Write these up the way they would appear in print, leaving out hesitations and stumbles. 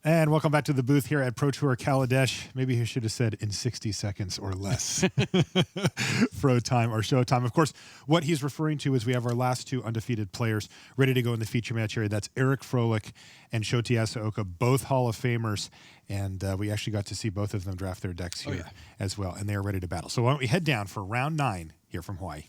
And welcome back to the booth here at Pro Tour Kaladesh. Maybe he should have said in 60 seconds or less. Fro time or show time. Of course, what he's referring to is we have our last two undefeated players ready to go in the feature match area. That's Eric Froehlich and Shota Yasooka, both Hall of Famers. And we actually got to see both of them draft their decks here as well. And they are ready to battle. So why don't we head down for round 9 here from Hawaii.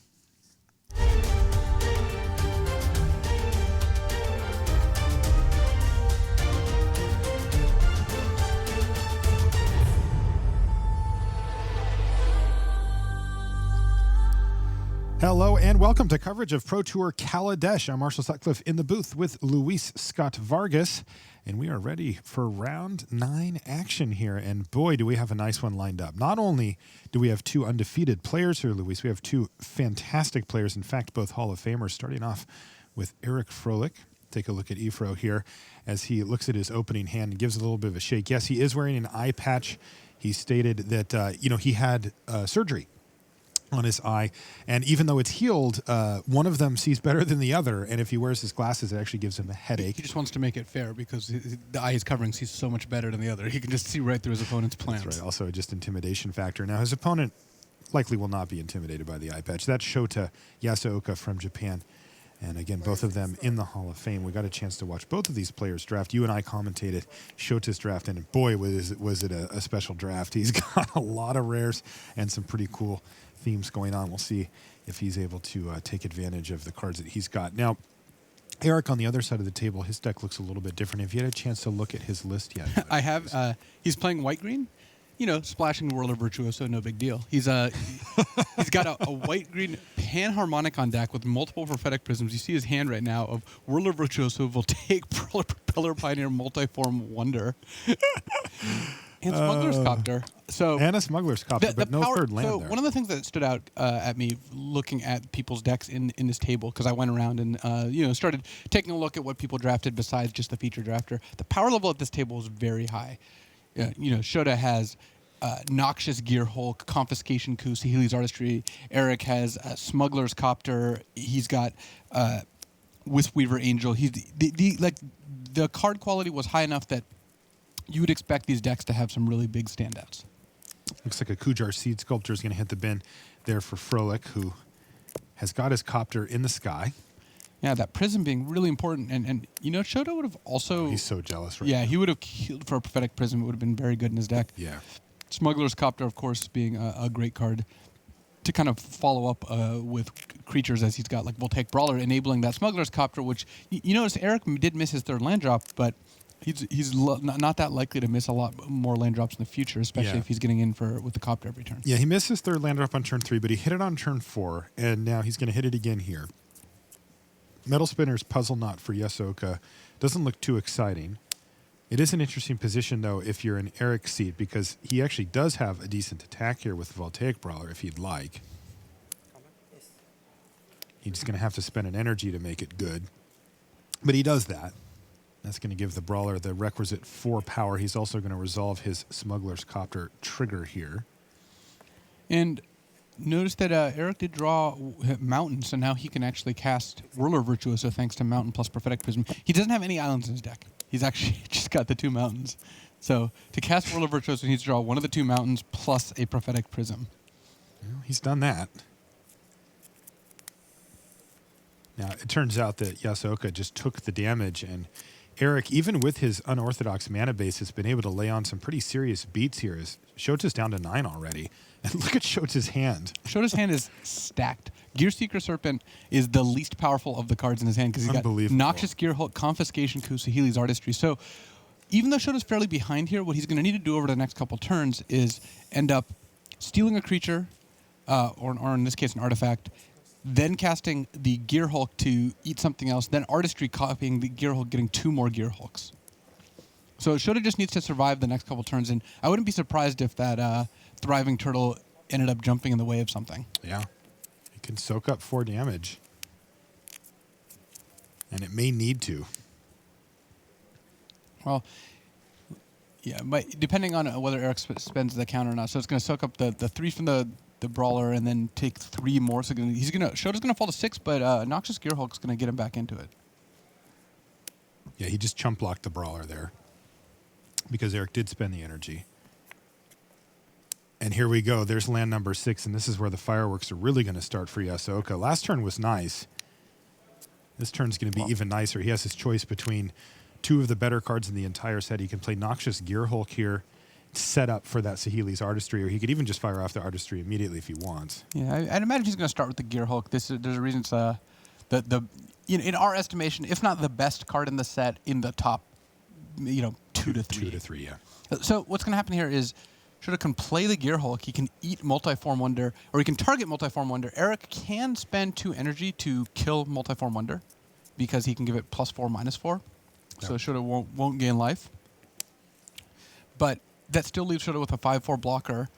Hello and welcome to coverage of Pro Tour Kaladesh. I'm Marshall Sutcliffe in the booth with Luis Scott Vargas, and we are ready for round 9 action here. And boy, do we have a nice one lined up. Not only do we have two undefeated players here, Luis, we have two fantastic players. In fact, both Hall of Famers, starting off with Eric Froehlich. Take a look at Efro here as he looks at his opening hand and gives a little bit of a shake. Yes, he is wearing an eye patch. He stated that, he had surgery on his eye, and even though it's healed, one of them sees better than the other, and if he wears his glasses, it actually gives him a headache. He just wants to make it fair because the eye he's covering sees so much better than the other. He can just see right through his opponent's plans. That's right. Also, just intimidation factor. Now, his opponent likely will not be intimidated by the eye patch. That's Shota Yasooka from Japan. And again, both of them in the Hall of Fame. We got a chance to watch both of these players draft. You and I commentated Shota's draft, and boy, was it a special draft. He's got a lot of rares and some pretty cool themes going on. We'll see if he's able to take advantage of the cards that he's got. Now, Eric on the other side of the table, his deck looks a little bit different. Have you had a chance to look at his list yet? I have. He's playing white-green. Splashing Whirler Virtuoso, no big deal. He's got a white-green panharmonic on deck with multiple prophetic prisms. You see his hand right now of Whirler Virtuoso, Voltaic, Propeller Pioneer, Multiform Wonder. And Smuggler's Copter. And a Smuggler's Copter, but no third land there. One of the things that stood out at me looking at people's decks in this table, because I went around and started taking a look at what people drafted besides just the feature drafter, the power level at this table is very high. Shota has Noxious Gearhulk, Confiscation Coup, Sahili's Artistry. Eric has Smuggler's Copter. He's got Wisp-Weaver Angel. The card quality was high enough that you would expect these decks to have some really big standouts. Looks like a Kujar Seed Sculptor is going to hit the bin there for Froehlich, who has got his copter in the sky. Yeah, that prism being really important. And Shota would have also... he's so jealous right now. Yeah, he would have killed for a Prophetic Prism. It would have been very good in his deck. Yeah. Smuggler's Copter, of course, being a great card to kind of follow up with creatures as he's got like Voltaic Brawler, enabling that Smuggler's Copter, which you notice Eric did miss his third land drop, but he's not that likely to miss a lot more land drops in the future, especially if he's getting in with the Copter every turn. Yeah, he missed his third land drop on turn 3, but he hit it on turn 4, and now he's going to hit it again here. Metal Spinner's Puzzle Knot for Yasooka doesn't look too exciting. It is an interesting position, though, if you're in Eric's seat, because he actually does have a decent attack here with Voltaic Brawler, if he'd like. He's just going to have to spend an energy to make it good. But he does that. That's going to give the Brawler the requisite 4 power. He's also going to resolve his Smuggler's Copter trigger here. And notice that Eric did draw Mountain, so now he can actually cast Whirler Virtuoso thanks to Mountain plus Prophetic Prism. He doesn't have any islands in his deck. He's actually just got the 2 mountains. So to cast Whirler Virtuoso, he needs to draw one of the 2 mountains plus a Prophetic Prism. Well, he's done that. Now, it turns out that Yasooka just took the damage, and Eric, even with his unorthodox mana base, has been able to lay on some pretty serious beats here. Shota's down to 9 already. And look at Shota's hand. Shota's hand is stacked. Gearseeker Serpent is the least powerful of the cards in his hand because he's got Noxious Gearhulk, Confiscation Coup, Sahili's Artistry. So even though Shota's fairly behind here, what he's going to need to do over the next couple turns is end up stealing a creature, or in this case an artifact, then casting the Gearhulk to eat something else, then Artistry copying the Gearhulk, getting 2 more Gearhulks. So Shota just needs to survive the next couple turns, and I wouldn't be surprised if that Thriving Turtle ended up jumping in the way of something. Yeah. It can soak up 4 damage. And it may need to. Well, yeah, but depending on whether Eric spends the count or not. So it's going to soak up the 3 from the Brawler and then take 3 more. So Shota's going to fall to 6, but Noxious Gearhulk's going to get him back into it. Yeah, he just chump blocked the Brawler there. because Eric did spend the energy. And here we go. There's land number 6, and this is where the fireworks are really going to start for Yasooka. Last turn was nice. This turn's going to be even nicer. He has his choice between 2 of the better cards in the entire set. He can play Noxious Gearhulk here, set up for that Saheeli's Artistry, or he could even just fire off the Artistry immediately if he wants. Yeah, I'd imagine he's going to start with the Gearhulk. There's a reason it's in our estimation, if not the best card in the set, in the top, 2 to 3. 2 to 3, yeah. So what's going to happen here is Shota can play the Gearhulk. He can eat Multiform Wonder, or he can target Multiform Wonder. Eric can spend 2 energy to kill Multiform Wonder because he can give it +4, -4. So Shota won't gain life. But that still leaves Shota with a 5/4 blocker.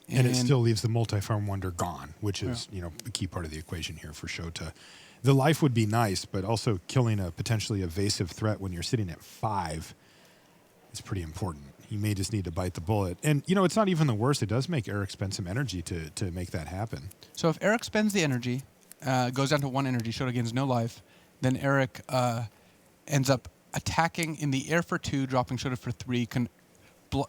And it still leaves the Multiform Wonder gone, which is, a key part of the equation here for Shota. The life would be nice, but also killing a potentially evasive threat when you're sitting at 5 is pretty important. You may just need to bite the bullet. And, it's not even the worst. It does make Eric spend some energy to make that happen. So if Eric spends the energy, goes down to 1 energy, Shota gains no life, then Eric ends up attacking in the air for 2, dropping Shota for 3, can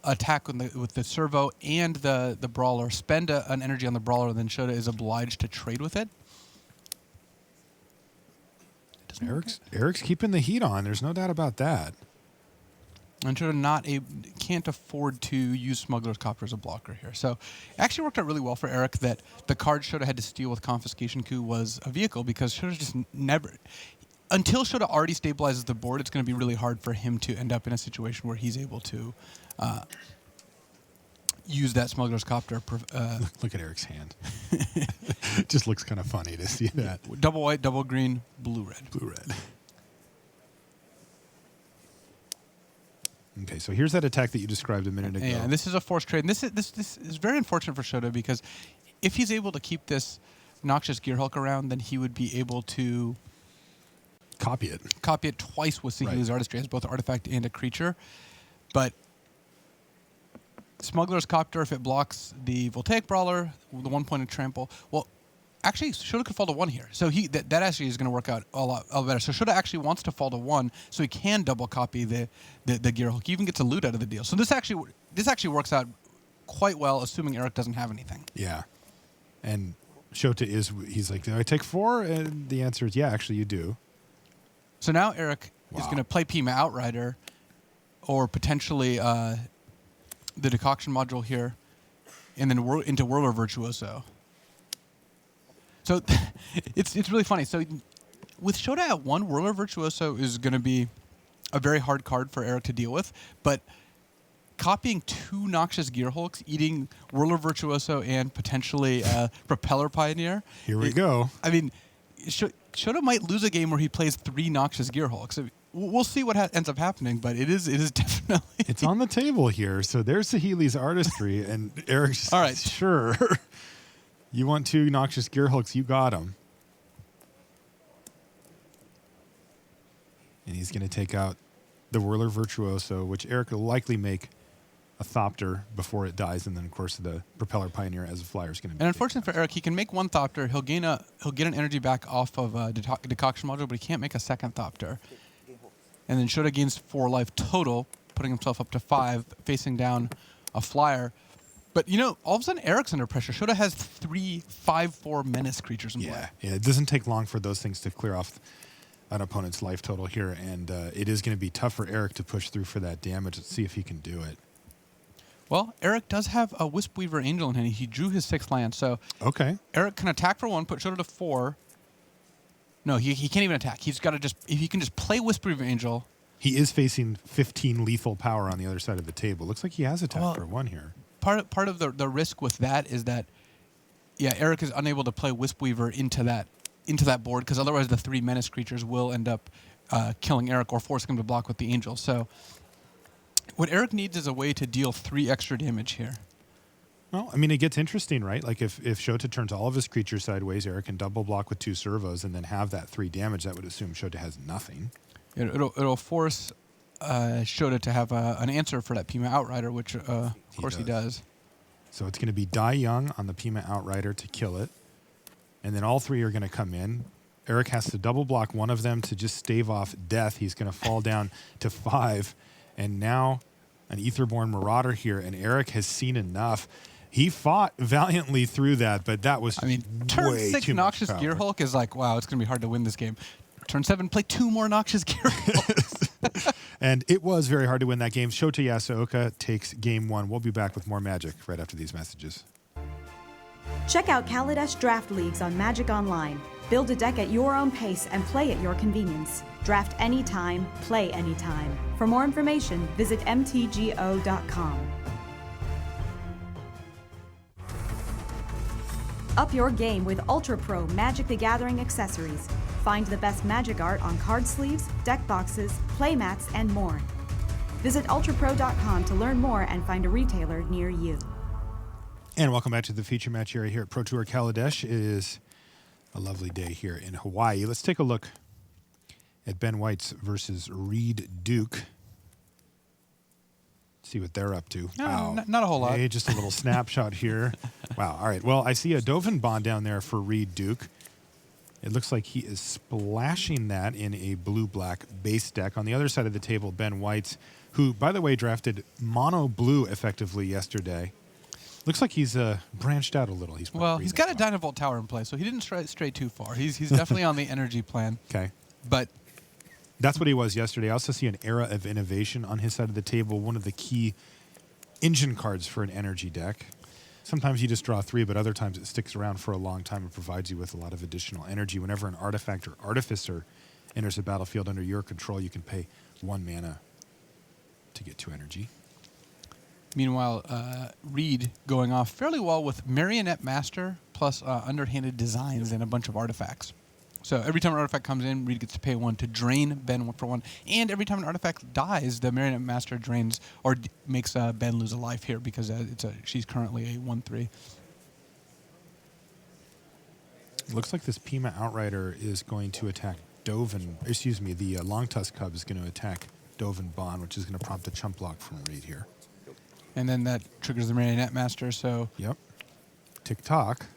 attack with the servo and the brawler, spend an energy on the brawler, then Shota is obliged to trade with it. Eric's keeping the heat on. There's no doubt about that. And Shota can't afford to use Smuggler's Copter as a blocker here. So it actually worked out really well for Eric that the card Shota had to steal with Confiscation Coup was a vehicle, because Shota just never... Until Shota already stabilizes the board, it's going to be really hard for him to end up in a situation where he's able to use that Smuggler's Copter. Look at Eric's hand. It just looks kind of funny to see that. Double white, double green, blue-red. Blue-red. Okay, so here's that attack that you described a minute ago. Yeah, and this is a forced trade. And this is very unfortunate for Shota, because if he's able to keep this Noxious Gearhulk around, then he would be able to copy it twice with Saheeli's Artistry as both an artifact and a creature. But Smuggler's Copter, if it blocks the Voltaic Brawler, the 1-pointed trample, well, actually, Shota could fall to 1 here. So that actually is going to work out a lot better. So Shota actually wants to fall to 1, so he can double copy the Gearhulk. He even gets a loot out of the deal. So this actually works out quite well, assuming Eric doesn't have anything. Yeah. And Shota he's like, do I take 4? And the answer is, yeah, actually you do. So now Eric is going to play Pima Outrider, or potentially the Decoction module here, and then into Whirler Virtuoso. So it's really funny. So with Shota at 1, Whirler Virtuoso is going to be a very hard card for Eric to deal with, but copying 2 Noxious Gearhulks, eating Whirler Virtuoso and potentially Propeller Pioneer. Here we go. I mean, Shota might lose a game where he plays 3 Noxious Gearhulks. We'll see what ends up happening, but it is definitely... It's on the table here. So there's Saheeli's Artistry, and Eric's... All right. Sure. You want 2 Noxious Gearhulks, you got them. And he's going to take out the Whirler Virtuoso, which Eric will likely make a Thopter before it dies, and then, of course, the Propeller Pioneer as a flyer is going to be... And unfortunately for Eric, he can make 1 Thopter. He'll get an energy back off of a Decoction module, but he can't make a 2nd Thopter. And then Shota gains 4 life total, putting himself up to 5, facing down a flyer. But, all of a sudden, Eric's under pressure. Shota has 3 5/4 menace creatures in play. Yeah, it doesn't take long for those things to clear off an opponent's life total here, and it is going to be tough for Eric to push through for that damage. Let's see if he can do it. Well, Eric does have a Wispweaver Angel in hand. He drew his 6th land, so Eric can attack for 1, put Shota to 4. No, he can't even attack. He's got to if he can just play Wispweaver Angel. He is facing 15 lethal power on the other side of the table. Looks like he has attack for 1 here. Part of the risk with that is that, Eric is unable to play Wispweaver into that board, because otherwise the 3 menace creatures will end up killing Eric or forcing him to block with the Angel. So what Eric needs is a way to deal 3 extra damage here. Well, I mean, it gets interesting, right? Like if Shota turns all of his creatures sideways, Eric can double block with 2 servos and then have that 3 damage. That would assume Shota has nothing. It'll force Shota to have an answer for that Pima Outrider, which of course he does. So it's going to be Die Young on the Pima Outrider to kill it. And then all 3 are going to come in. Eric has to double block one of them to just stave off death. He's going to fall down to 5. And now an Aetherborn Marauder here, and Eric has seen enough. He fought valiantly through that, but that was turn way 6 too Noxious much Gear power. Hulk is like, wow, it's going to be hard to win this game. Turn 7, play 2 more Noxious Gear Hulk. And it was very hard to win that game. Shota Yasooka takes game 1. We'll be back with more Magic right after these messages. Check out Kaladesh Draft Leagues on Magic Online. Build a deck at your own pace and play at your convenience. Draft anytime, play anytime. For more information, visit mtgo.com. Up your game with Ultra Pro Magic the Gathering accessories. Find the best Magic art on card sleeves, deck boxes, playmats, and more. Visit ultrapro.com to learn more and find a retailer near you. And welcome back to the feature match area here at Pro Tour Kaladesh. It is a lovely day here in Hawaii. Let's take a look at Ben White's versus Reed Duke. See what they're up to. No, wow. not a whole lot. Hey, just a little snapshot here. Wow. All right. Well, I see a Dovin Bond down there for Reed Duke. It looks like he is splashing that in a blue-black base deck. On the other side of the table, Ben White's, who, by the way, drafted mono blue effectively yesterday. Looks like he's branched out a little. He's got a Dynavolt Tower in play, so he didn't stray too far. He's definitely on the energy plan. Okay. But that's what he was yesterday. I also see an Era of Innovation on his side of the table, one of the key engine cards for an energy deck. Sometimes you just draw 3, but other times it sticks around for a long time and provides you with a lot of additional energy. Whenever an artifact or artificer enters the battlefield under your control, you can pay 1 mana to get 2 energy. Meanwhile, Reed going off fairly well with Marionette Master plus Underhanded Designs and a bunch of artifacts. So every time an artifact comes in, Reed gets to pay 1 to drain Ben for 1. And every time an artifact dies, the Marionette Master drains or makes Ben lose a life here because she's currently a 1/3. Looks like this Pima Outrider is going to attack Dovin. Excuse me, the Long Tusk Cub is going to attack Dovin Bond, which is going to prompt a chump block from Reed here. And then that triggers the Marionette Master, so... Yep. Tick-tock.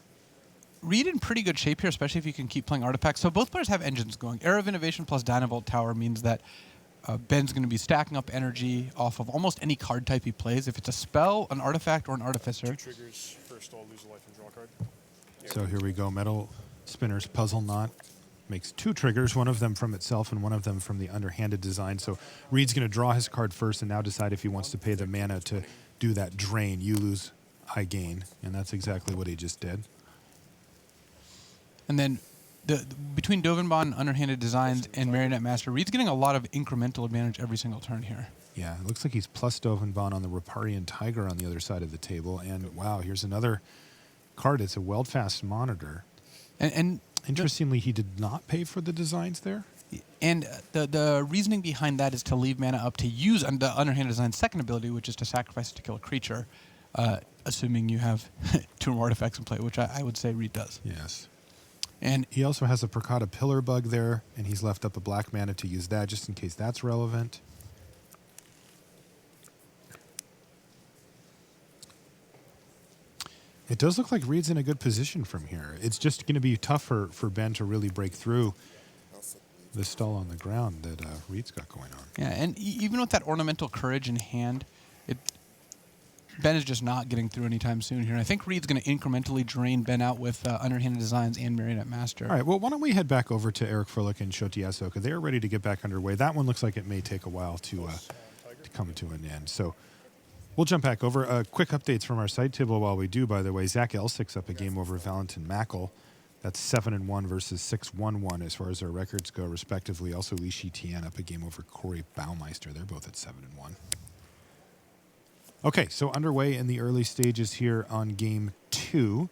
Reed in pretty good shape here, especially if you can keep playing artifacts. So both players have engines going. Era of Innovation plus Dynavolt Tower means that Ben's going to be stacking up energy off of almost any card type he plays. If it's a spell, an artifact, or an artificer. 2 triggers, first all, lose a life and draw a card. So here we go. Metal Spinner's Puzzle Knot makes 2 triggers, one of them from itself and one of them from the Underhanded Design. So Reed's going to draw his card first and now decide if he wants to pay the mana to do that drain. You lose, I gain. And that's exactly what he just did. And then between Dovinbon, Underhanded Designs, and Marionette Master, Reed's getting a lot of incremental advantage every single turn here. Yeah, it looks like he's plus Dovinbon on the Riparian Tiger on the other side of the table. And wow, here's another card. It's a Weldfast Monitor. And interestingly, he did not pay for the designs there. And the reasoning behind that is to leave mana up to use the Underhanded Design's second ability, which is to sacrifice it to kill a creature, assuming you have 2 more artifacts in play, which I would say Reed does. Yes. And he also has a Percata Pillar Bug there, and he's left up a black mana to use that just in case that's relevant. It does look like Reed's in a good position from here. It's just going to be tougher for Ben to really break through the stall on the ground that Reed's got going on. Yeah, and even with that Ornamental Courage in hand, Ben is just not getting through anytime soon here. And I think Reed's going to incrementally drain Ben out with Underhanded Designs and Marionette Master. All right, well, why don't we head back over to Eric Froehlich and Shota Yasooka. They are ready to get back underway. That one looks like it may take a while to come to an end. So we'll jump back over. Quick updates from our side table while we do, by the way. Zach Elsic's up a game over Valentin Mackel. That's 7-1 versus 6-1-1 as far as their records go, respectively. Also, Li Shitian up a game over Corey Baumeister. They're both at 7-1. Okay, so underway in the early stages here on game 2.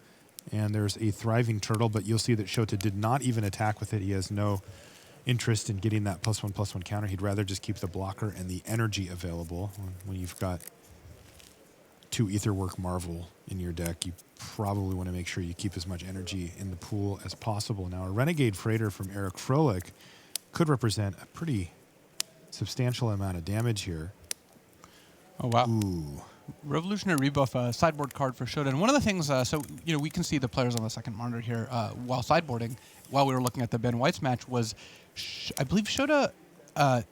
And there's a Thriving Turtle, but you'll see that Shota did not even attack with it. He has no interest in getting that +1/+1 counter. He'd rather just keep the blocker and the energy available. When you've got 2 Aetherwork Marvel in your deck, you probably want to make sure you keep as much energy in the pool as possible. Now, a Renegade Freighter from Eric Froehlich could represent a pretty substantial amount of damage here. Oh, wow. Ooh. Revolutionary Rebuff, sideboard card for Shota. And one of the things, so we can see the players on the second monitor here while sideboarding, while we were looking at the Ben White's match, was I believe Shota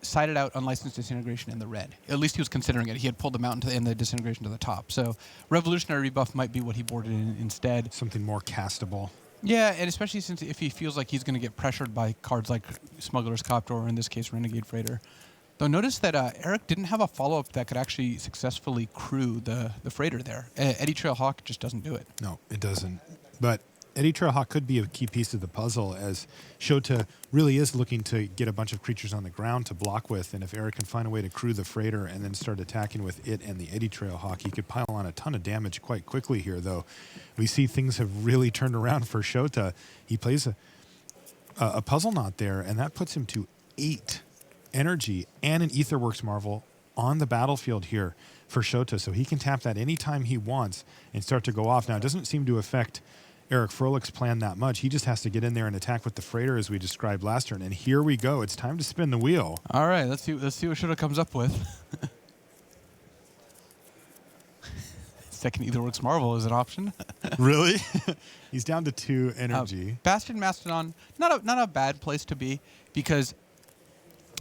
sided out Unlicensed Disintegration in the red. At least he was considering it. He had pulled the mountain and the disintegration to the top. So Revolutionary Rebuff might be what he boarded in instead. Something more castable. Yeah, and especially since if he feels like he's going to get pressured by cards like Smuggler's Copter or in this case Renegade Freighter. Though notice that Eric didn't have a follow-up that could actually successfully crew the freighter there. Eddie Trailhawk just doesn't do it. No, it doesn't. But Eddie Trailhawk could be a key piece of the puzzle, as Shota really is looking to get a bunch of creatures on the ground to block with, and if Eric can find a way to crew the freighter and then start attacking with it and the Eddie Trailhawk, he could pile on a ton of damage quite quickly here, though. We see things have really turned around for Shota. He plays a puzzle knot there, and that puts him to 8 energy and an Aetherworks Marvel on the battlefield here for Shota, so he can tap that anytime he wants and start to go off. Now, it doesn't seem to affect Eric Froehlich's plan that much. He just has to get in there and attack with the freighter as we described last turn. And here we go. It's time to spin the wheel. All right, let's see what Shota comes up with. Second Aetherworks Marvel is an option. Really? He's down to 2 energy. Bastion Mastodon, not a bad place to be, because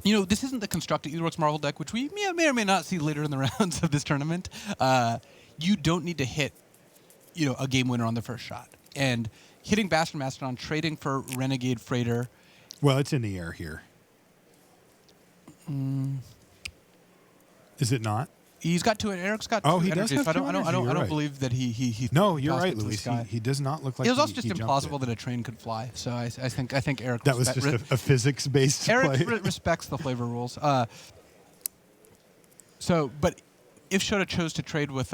this isn't the constructed Aetherworks Marvel deck, which we may or may not see later in the rounds of this tournament. You don't need to hit a game winner on the first shot. And hitting Bastion Mastodon, trading for Renegade Freighter. Well, it's in the air here. Is it not? He's got 2. Eric's got 2 he energy. does have 2 I don't believe that he. No, you're tossed right, it to the Luis. sky. He does not look like it was also just he implausible that a train could fly. So I think Eric. That was just a physics-based play. Eric respects the flavor rules. But if Shota chose to trade with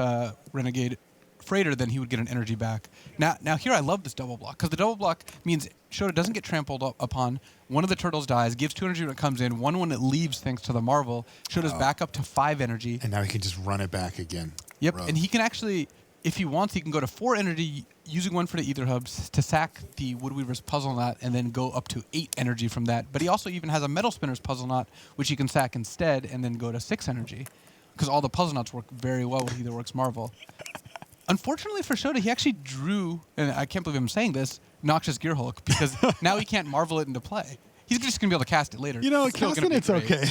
Renegade Freighter, then he would get an energy back. Now here I love this double block, because the double block means Shota doesn't get trampled upon. One of the turtles dies, gives 2 energy when it comes in. One when it leaves, thanks to the Marvel. Shota's back up to 5 energy. And now he can just run it back again. Yep, and he can actually, if he wants, he can go to 4 energy, using 1 for the Ether Hubs to sack the Woodweaver's Puzzle Knot and then go up to 8 energy from that. But he also even has a Metal Spinner's Puzzle Knot, which he can sack instead and then go to 6 energy, because all the puzzle knots work very well with Aetherworks Marvel. Unfortunately for Shota, he actually drew, and I can't believe I'm saying this, Noxious Gearhulk, because now he can't Marvel it into play. He's just going to be able to cast it later. Casting it's okay.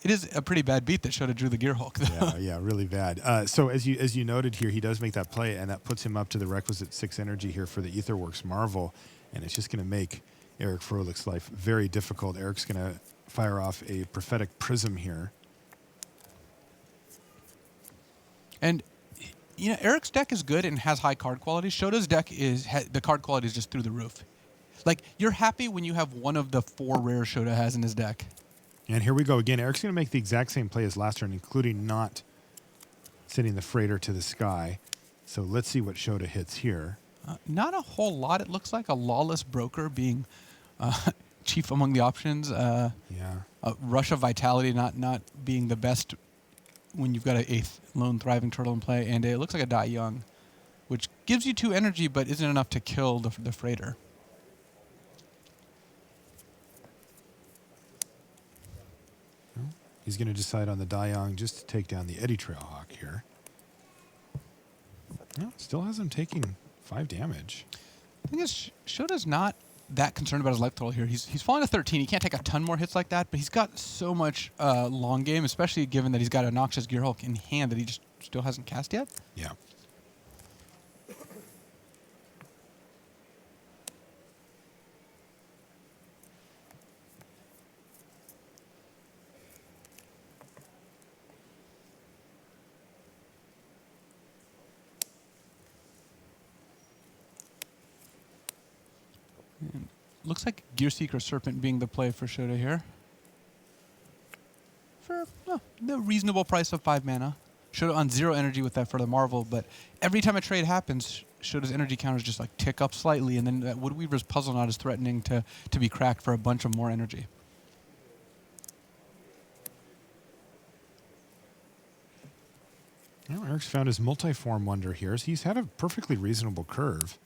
It is a pretty bad beat that Shota drew the Gearhulk, though. Yeah, really bad. So as you noted here, he does make that play, and that puts him up to the requisite 6 energy here for the Aetherworks Marvel, and it's just going to make Eric Froehlich's life very difficult. Eric's going to fire off a Prophetic Prism here. And Eric's deck is good and has high card quality. Shota's deck the card quality is just through the roof. Like, you're happy when you have one of the 4 rares Shota has in his deck. And here we go again. Eric's going to make the exact same play as last turn, including not sending the freighter to the sky. So let's see what Shota hits here. Not a whole lot. It looks like a Lawless Broker being chief among the options. Rush of Vitality not being the best when you've got a lone thriving turtle in play, and it looks like a Die Young, which gives you 2 energy but isn't enough to kill the freighter. He's going to decide on the Die Young just to take down the Eddie Trailhawk here. No, still has him taking 5 damage. The thing is, Shota's not that concerned about his life total here. He's falling to 13. He can't take a ton more hits like that, but he's got so much long game, especially given that he's got a Noxious Gearhulk in hand that he just still hasn't cast yet. Yeah. And looks like Gearseeker Serpent being the play for Shota here. For the reasonable price of 5 mana. Shota on 0 energy with that for the Marvel, but every time a trade happens, Shota's energy counters just like tick up slightly, and then that Woodweaver's Puzzle Knot is threatening to be cracked for a bunch of more energy. Well, Eric's found his multi-form wonder here. So he's had a perfectly reasonable curve.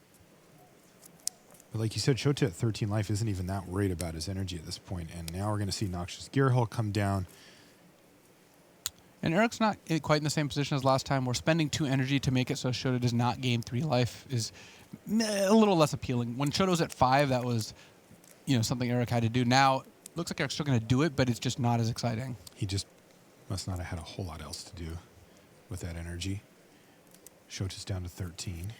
But like you said, Shota at 13 life isn't even that worried about his energy at this point. And now we're going to see Noxious Gearhulk come down. And Eric's not quite in the same position as last time. We're spending 2 energy to make it so Shota does not gain 3 life is a little less appealing. When Shota was at 5, that was something Eric had to do. Now Looks like Eric's still going to do it, but it's just not as exciting. He just must not have had a whole lot else to do with that energy. Shota's down to 13.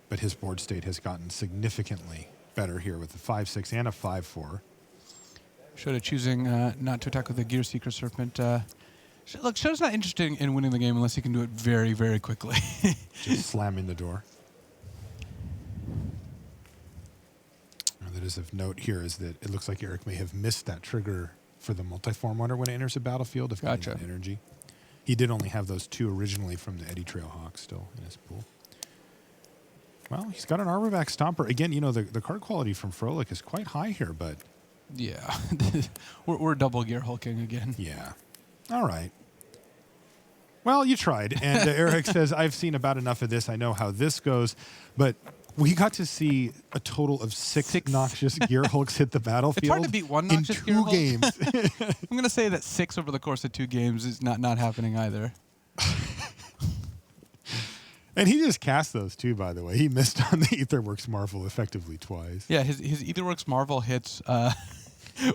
But his board state has gotten significantly better here with a 5-6 and a 5-4. Shota choosing not to attack with the Gear Seeker Serpent. Look, Shota's not interested in winning the game unless he can do it very, very quickly. Just slamming the door. That is of note here is that it looks like Eric may have missed that trigger for the multiform wonder when it enters the battlefield of Gotcha. energy. He did only have those 2 originally from the Eddy Trailhawk still in his pool. Well, he's got an Arborback Stomper. Again, you know, the card quality from Froehlich is quite high here, but... Yeah. we're double gear hulking again. Yeah. All right. Well, you tried. And Eric says, I've seen about enough of this. I know how this goes. But we got to see a total of 6 noxious gear hulks hit the battlefield. It's hard to beat one noxious gear hulk. In 2 games. I'm going to say that 6 over the course of 2 games is not happening either. And he just cast those too, by the way. He missed on the Aetherworks Marvel effectively twice. Yeah, his Aetherworks Marvel hits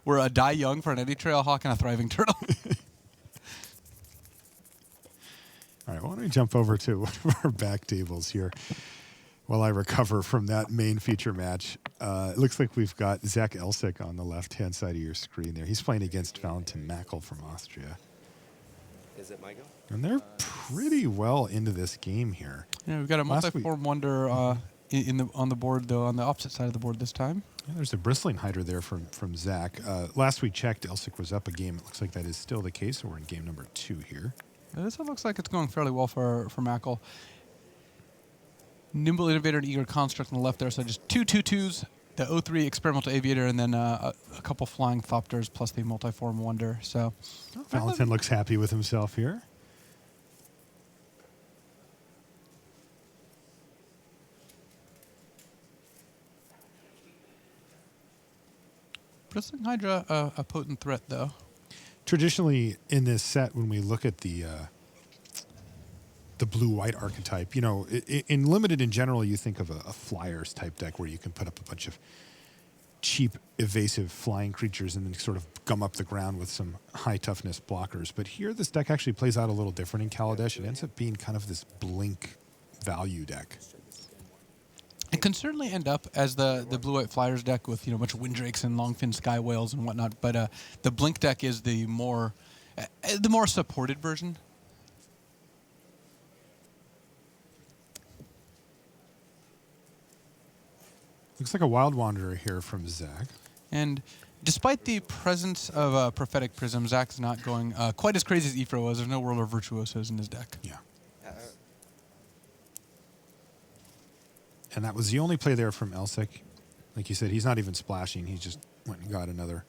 were a Die Young for an Eddy Trailhawk and a Thriving Turtle. All right, why don't we jump over to one of our back tables here while I recover from that main feature match. It looks like we've got Zach Elsick on the left-hand side of your screen there. He's playing against Valentin Mackel from Austria. Is it my go? And they're pretty well into this game here. Yeah, we've got a multiform wonder on the board, though, on the opposite side of the board this time. Yeah, there's a Bristling Hydra there from Zach. Last we checked, Elsick was up a game. It looks like that is still the case, so we're in game number 2 here. This one looks like it's going fairly well for Mackel. Nimble Innovator and Eager Construct on the left there, so just 2 2/2s, the 0-3 Experimental Aviator, and then a couple Flying Thopters plus the Multiform Wonder. So Valentin looks happy with himself here. Bristling Hydra, a potent threat, though. Traditionally, in this set, when we look at the blue-white archetype, you know, in Limited in general, you think of a Flyers type deck where you can put up a bunch of cheap, evasive flying creatures and then sort of gum up the ground with some high-toughness blockers. But here, this deck actually plays out a little different in Kaladesh. It ends up being kind of this blink value deck. It can certainly end up as the blue-white Flyers deck with, you know, a bunch of Windrakes and Longfin Sky Whales and whatnot. But the Blink deck is the more supported version. Looks like a Wild Wanderer here from Zach. And despite the presence of Prophetic Prism, Zach's not going quite as crazy as Ephro was. There's no Whirler Virtuosos in his deck. Yeah. And that was the only play there from Elsick. Like you said, he's not even splashing. He just went and got another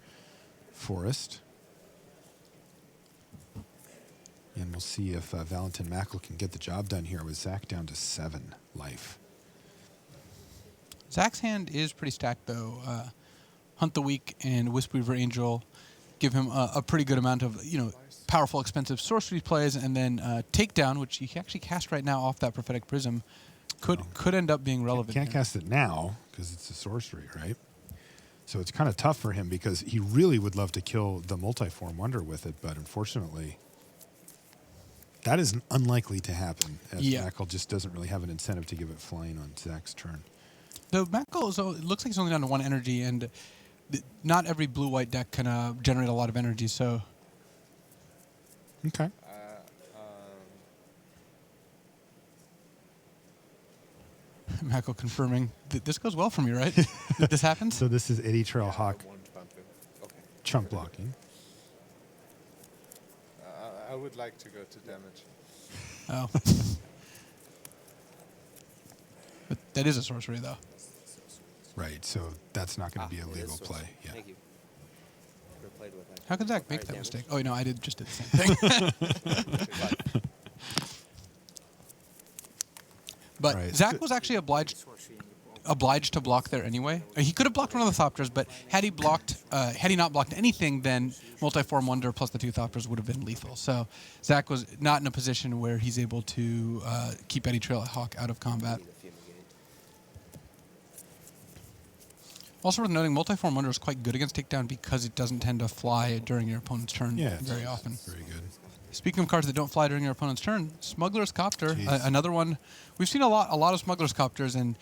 Forest. And we'll see if Valentin Mackel can get the job done here with Zach down to 7 life. Zach's hand is pretty stacked, though. Hunt the Weak and Wispreaver Angel give him a pretty good amount of, you know, powerful, expensive sorcery plays, and then Takedown, which he can actually cast right now off that Prophetic Prism, could end up being relevant. Can't cast it now because it's a sorcery, right? So it's kind of tough for him because he really would love to kill the Multiform Wonder with it, but unfortunately, that is unlikely to happen, as Mackel just doesn't really have an incentive to give it flying on Zach's turn. Though Mackel it looks like he's only down to 1 energy, and not every blue-white deck can generate a lot of energy, so... Okay. Mackel confirming this goes well for me, right? This happens? So this is Eddy Trailhawk chump blocking. I would like to go to damage. Oh. But that is a sorcery, though. Right, so that's not going to be a legal play. Yeah. Thank you. Never played with that. How could Zach make that mistake? Oh, no, I did the same thing. But Zach was actually obliged to block there anyway. He could have blocked one of the Thopters, but had he not blocked anything, then Multiform Wonder plus the 2 Thopters would have been lethal. So Zach was not in a position where he's able to keep Eddy Trailhawk out of combat. Also worth noting, Multiform Wonder is quite good against takedown because it doesn't tend to fly during your opponent's turn very often. Very good. Speaking of cards that don't fly during your opponent's turn, Smuggler's Copter, another one. We've seen a lot of Smuggler's Copters, and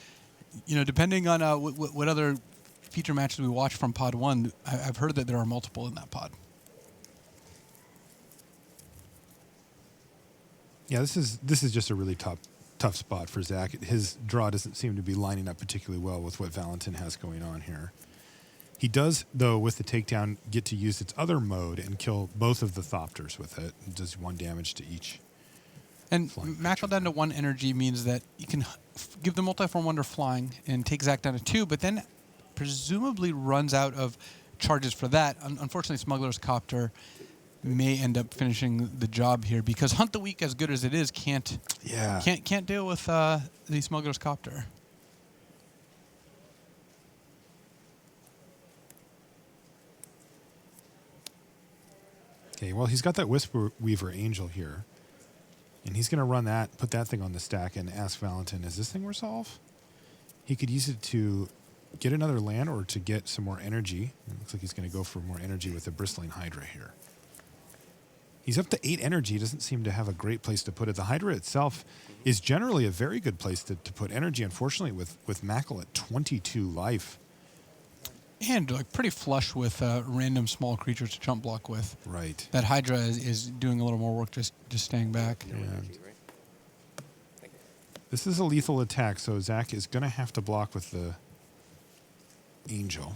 depending on what other feature matches we watch from Pod 1, I've heard that there are multiple in that pod. Yeah, this is just a really tough spot for Zach. His draw doesn't seem to be lining up particularly well with what Valentin has going on here. He does, though, with the takedown, get to use its other mode and kill both of the Thopters with it. It does 1 damage to each. And Mackle down to 1 energy means that you can give the Multiform Wonder flying and take Zach down to 2, but then presumably runs out of charges for that. Unfortunately, Smuggler's Copter may end up finishing the job here because Hunt the Weak, as good as it is, can't deal with the Smuggler's Copter. Okay, well, he's got that Whisper Weaver Angel here. And he's going to run that, put that thing on the stack, and ask Valentin, is this thing resolve? He could use it to get another land or to get some more energy. It looks like he's going to go for more energy with the Bristling Hydra here. He's up to 8 energy. Doesn't seem to have a great place to put it. The Hydra itself is generally a very good place to put energy. Unfortunately, with Mackle at 22 life. And pretty flush with random small creatures to jump block with. Right. That Hydra is doing a little more work just staying back. No energy, right? This is a lethal attack, so Zach is going to have to block with the Angel.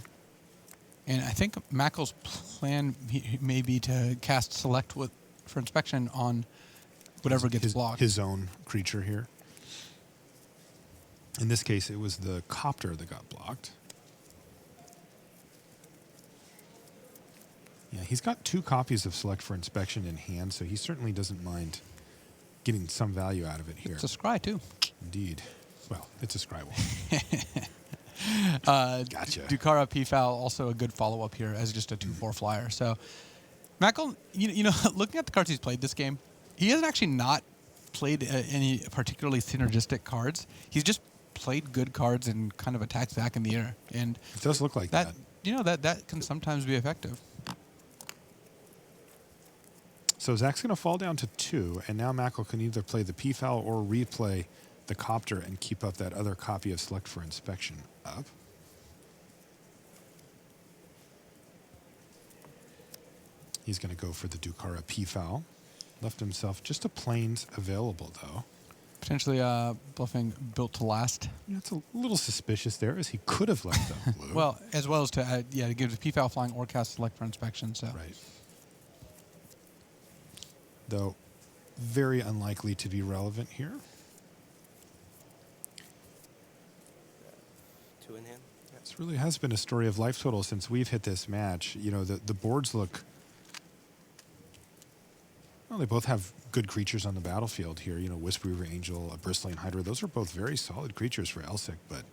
And I think Mackle's plan may be to cast Select for inspection on whatever gets blocked. His own creature here. In this case, it was the Copter that got blocked. Yeah, he's got 2 copies of Select for inspection in hand, so he certainly doesn't mind getting some value out of it here. It's a scry, too. Indeed. Well, it's a scry one. Gotcha. Dukara P-Foul, also a good follow-up here as just a 2/4 flyer. So, Mackle, looking at the cards he's played this game, he hasn't actually not played any particularly synergistic cards. He's just played good cards and kind of attacked Zach in the air. And it does look like that. That can sometimes be effective. So Zach's going to fall down to 2, and now Mackle can either play the P-Foul or replay the Copter and keep up that other copy of Select for Inspection up. He's going to go for the Dukara P-Foul. Left himself just a plains available, though. Potentially bluffing Built to Last. Yeah, it's a little suspicious there, as he could have left that blue. Well, as well as to give the P-Foul flying or cast Select for Inspection. So. Right. Though very unlikely to be relevant here. 2 in hand. Yeah. This really has been a story of life total since we've hit this match. The boards look... Well, they both have good creatures on the battlefield here. Whisper Weaver Angel, a Bristling Hydra. Those are both very solid creatures for Elsic, but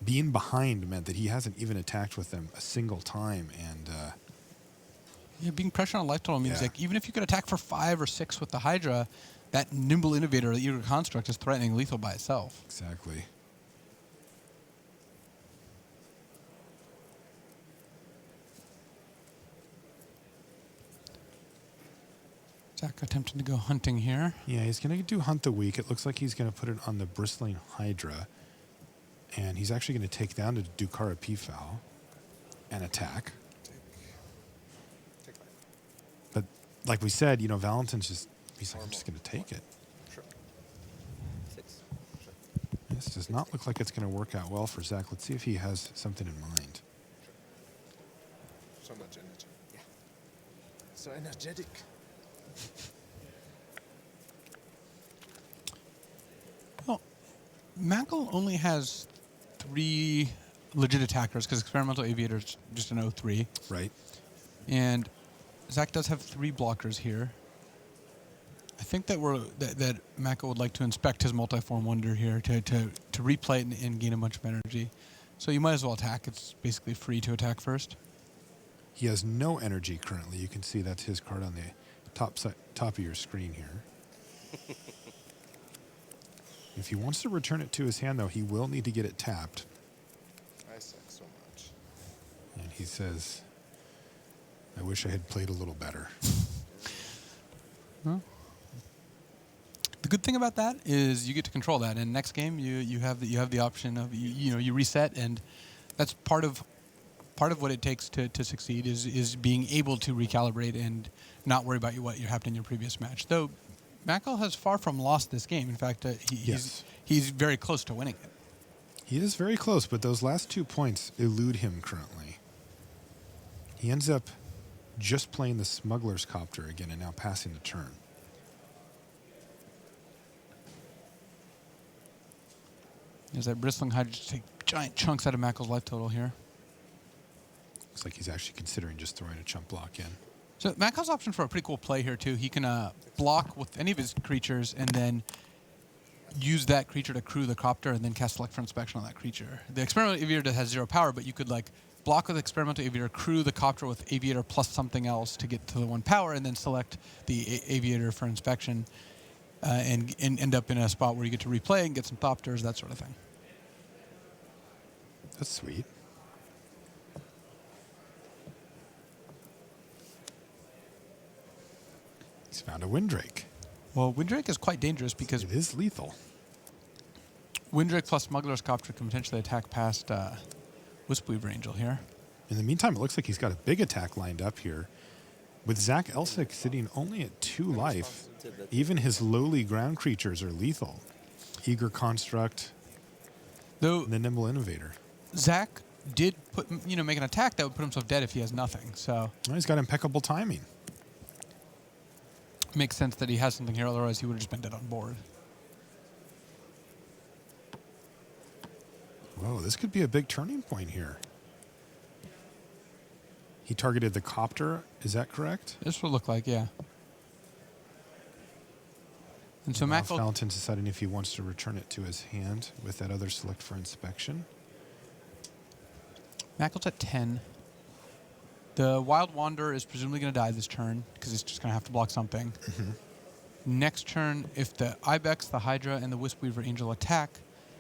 being behind meant that he hasn't even attacked with them a single time, and... being pressured on life total means even if you could attack for 5 or 6 with the Hydra, that Nimble Innovator, the Eager Construct, is threatening lethal by itself. Exactly. Zach attempting to go hunting here. Yeah, he's going to do Hunt the Weak. It looks like he's going to put it on the Bristling Hydra. And he's actually going to take down to Dukara P-Foul and attack. But like we said, Valentin's he's like, I'm just going to take it. Sure. 6. Sure. This does not look like it's going to work out well for Zach. Let's see if he has something in mind. So much energy. Yeah. So energetic. Well, Mackle only has 3 legit attackers because Experimental Aviator is just an 0-3. Right. And Zach does have 3 blockers here. I think that that Mackle would like to inspect his Multiform Wonder here to replay it and gain a bunch of energy. So you might as well attack. It's basically free to attack first. He has no energy currently. You can see that's his card on the top of your screen here. If he wants to return it to his hand, though, he will need to get it tapped. I suck so much. He says, I wish I had played a little better. Well, the good thing about that is you get to control that. And next game, you have the option of you reset, and that's part of what it takes to succeed is being able to recalibrate and not worry about what happened in your previous match. Though Mackel has far from lost this game. In fact, he's very close to winning it. He is very close, but those last 2 points elude him currently. He ends up just playing the Smuggler's Copter again and now passing the turn. There's that Bristling Hydra just take giant chunks out of Mackel's life total here. Looks like he's actually considering just throwing a chump block in. So Mackel's option for a pretty cool play here, too. He can block with any of his creatures and then use that creature to crew the copter and then cast Select for Inspection on that creature. The Experimental Aviator has 0 power, but you could block with Experimental Aviator, crew the copter with Aviator plus something else to get to the 1 power, and then select the Aviator for inspection and end up in a spot where you get to replay and get some Thopters, that sort of thing. That's sweet. He's found a Windrake. Well, Windrake is quite dangerous because it is lethal. Windrake plus Smuggler's Copter can potentially attack past Wispweaver Angel here. In the meantime, it looks like he's got a big attack lined up here. With Zach Elsick sitting only at 2 life, even his lowly ground creatures are lethal. Eager Construct, though and the Nimble Innovator. Zach did make an attack that would put himself dead if he has nothing. So well, he's got impeccable timing. Makes sense that he has something here, otherwise he would have just been dead on board. Whoa, this could be a big turning point here. He targeted the Copter, is that correct? This would look like, yeah. And so Mackel... Valentin's deciding if he wants to return it to his hand with that other Select for Inspection. Mackel's at 10. The Wild Wanderer is presumably going to die this turn because it's just going to have to block something. Mm-hmm. Next turn, if the Ibex, the Hydra, and the Wispweaver Angel attack,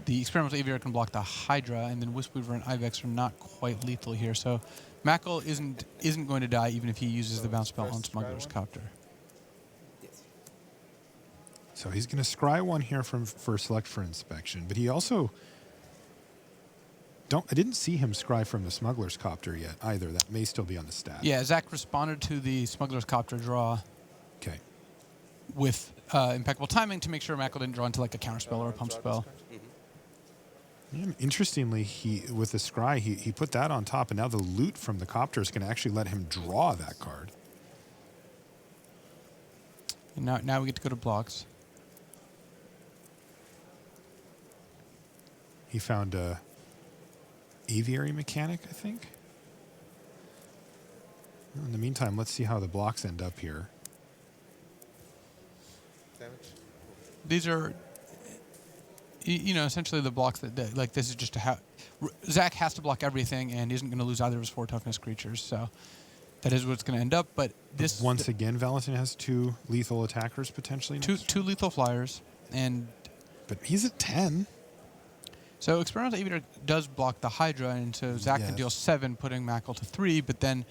the Experimental Aviator can block the Hydra, and then Wispweaver and Ibex are not quite lethal here. So Mackel isn't going to die even if he uses the bounce spell on Smuggler's Copter. Yes. So he's going to scry 1 here for Select for Inspection, but he also... I didn't see him scry from the Smuggler's Copter yet either. That may still be on the stat. Yeah, Zach responded to the Smuggler's Copter draw. Okay. With impeccable timing to make sure Mackel didn't draw into a counterspell or a pump spell. Mm-hmm. Yeah, interestingly, with the scry, he put that on top, and now the loot from the Copter is going to actually let him draw that card. And now we get to go to blocks. He found a Aviary Mechanic, I think. Well, in the meantime, let's see how the blocks end up here. Damage. These are, essentially the blocks that this is just Zach has to block everything and isn't going to lose either of his 4 toughness creatures. So that is what's going to end up. But this once again, Valentin has 2 lethal attackers potentially. Two lethal flyers, but he's at 10. So Experimental Aviator does block the Hydra, and so Zach can deal 7, putting Mackel to 3. But then,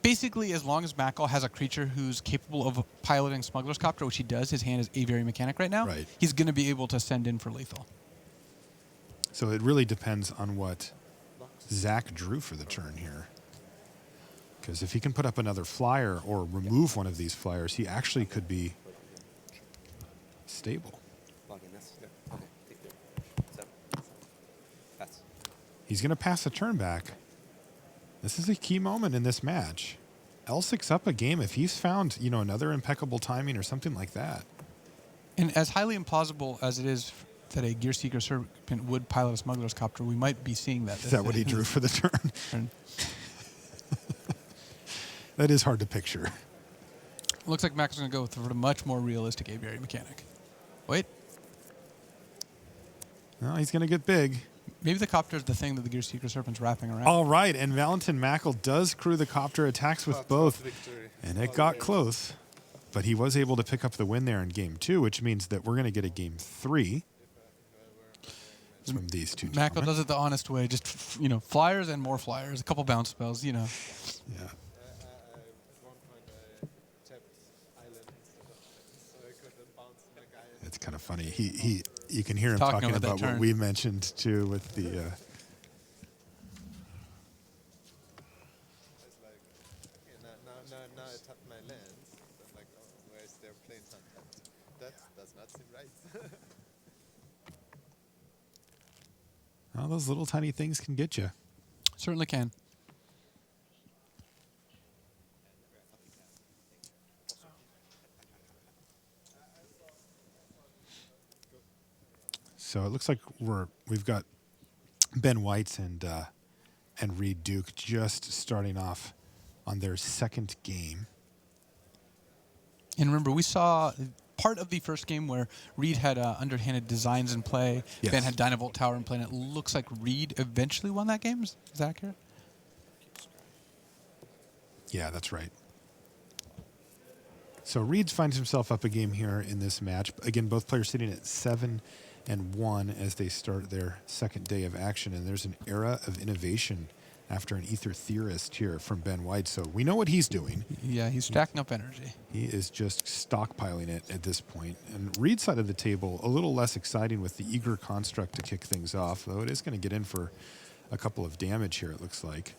basically, as long as Mackel has a creature who's capable of piloting Smuggler's Copter, which he does, his hand is Aviary Mechanic right now, he's going to be able to send in for lethal. So it really depends on what Zach drew for the turn here. Because if he can put up another flyer or remove one of these flyers, he actually could be stable. He's going to pass the turn back. This is a key moment in this match. Elsick's up a game if he's found, another impeccable timing or something like that. And as highly implausible as it is that a Gearseeker Serpent would pilot a Smuggler's Copter, we might be seeing that. Is that what he drew for the turn? That is hard to picture. Looks like Max is going to go with a much more realistic Aviary Mechanic. Wait. No, he's going to get big. Maybe the Copter is the thing that the Gearseeker Serpent's wrapping around. All right, and Valentin Mackel does crew the Copter, attacks with both, and it got close. But he was able to pick up the win there in Game 2, which means that we're going to get a Game 3. from these two Mako gentlemen. does it the honest way. Just, flyers and more flyers. A couple bounce spells, Yeah. At one point I tapped island instead of island, so I could then bounce the guy. It's kind of funny. You can hear him Talking talking about that about what turn. we mentioned too with the. It's like, okay, now I tap my lands. I'm like, oh, where is their planes untapped? That does not seem right. Well, those little tiny things can get you. Certainly can. So it looks like we've got Ben Whites and Reed Duke just starting off on their second game. And remember, we saw part of the first game where Reed had underhanded designs in play. Yes. Ben had Dynavolt Tower in play, and it looks like Reed eventually won that game. Is that accurate? Yeah, that's right. So Reed finds himself up a game here in this match. Again, both players sitting at 7-1 as they start their second day of action. And there's an era of innovation after an Ether Theorist here from Ben White. So we know what he's doing. Yeah, he's stacking up energy. He is just stockpiling it at this point. And Reed's side of the table, a little less exciting with the Eager Construct to kick things off, though it is going to get in for a couple of damage here, it looks like.